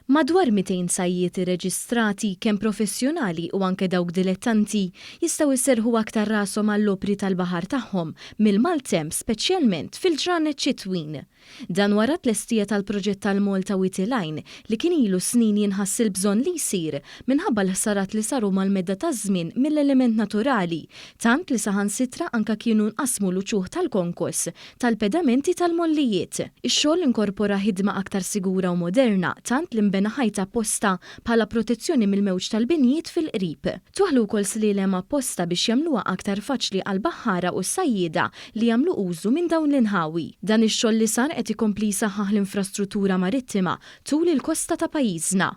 Madwar 200 sajjiet irreġistrati kemm professjonali u anke dawk dilettanti jistgħu jserħu aktar rashom għall-opri tal-baħar tagħhom mill-maltem speċjalment fil-ġranet ċitwin. Dan wara tlestija tal-proġett tal-Malta Witty Line li kien ilu snin jinħass il-bżonn li jsir minħabba l-ħsarat li saru mal-medda taż-żmien mill-element naturali, tant li saħansitra anke kienu nqasmu l-uċuħ tal-konkos tal-pedamenti tal-mollijiet. Ix-xogħol inkorpora ħidma aktar sigura u moderna tant li bena ħajta apposta bħala protezzjoni mill-mewġ tal-binjiet fil-qrib. Tuħlu wkoll slilem apposta biex jagħmluha aktar faċli għall-baħħara u s-sajjieda li jagħmlu użu minn dawn l-inħawi. Dan ix-xogħol li sar qed ikompli jsaħħaħ l-infrastruttura marittima tul il-kosta ta' pajjiżna.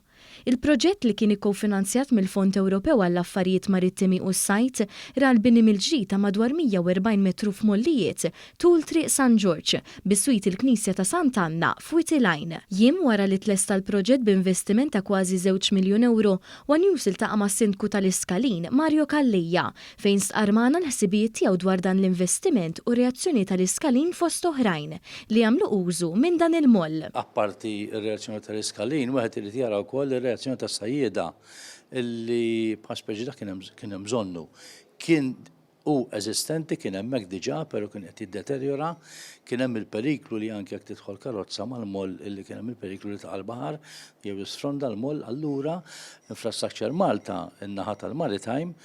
Il-proġett li kien ikkofinanzjat mill-Fond Ewropew għall-Affarijiet Marittimi u s-Sajt ra l-bini mill-ġdid ta' madwar 140 metru f'mollijiet tul triq San George bis-swit il-Knisja ta' Sant'Anna f'Witty Line. Jiem wara li tlesta l-proġett b'investiment ta' kważi 2 miljun euro News iltaqa' mas-Sindku tal-Iskalin Mario Kallija fejn stqarmana l-ħsibijiet tiegħu dwar dan l-investiment u reazzjoni tal-Iskalin fost oħrajn li jagħmlu użu minn dan il-moll. Apparti r-reazzjoni tal-Iskalin, wieħed irid jara wkoll ir-reazzjoni tas-sajjieda illi bħal speċi kien hemm bżonnu. Kien eżistenti, kien hemmhekk diġà, però kien qed jiddeterjora, kien hemm il-periklu li anke jekk tidħol karozza mal-moll illi kien hemm il-periklu li taqa' l-baħar jew jisfronda l-moll, allura Infrastructure Malta, in-naħa tal-Maritime,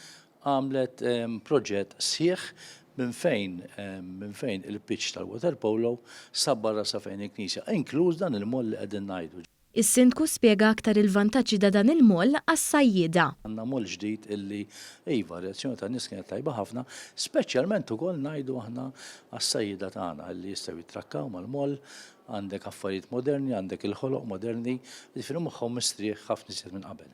għamlet proġett sħiħ minn fejn il-pitch tal-water polo sabbarra sa fejn il-Knisja, inkluż dan il-moll li qegħdin ngħidu. Is-Sindku spjega aktar il-vantaġġi ta' dan il-moll għas-sajjieda. Għandna moll ġdid illi iva reazzjoni ta' nies kienet tajba ħafna, speċjalment ukoll ngħidu aħna għas-sajjieda tagħna li jistgħu jitrakkaw mal-moll, għandek affarijiet moderni, għandek il-ħoloq moderni, li moħħhom mistrieħ ħafna iżjed minn qabel.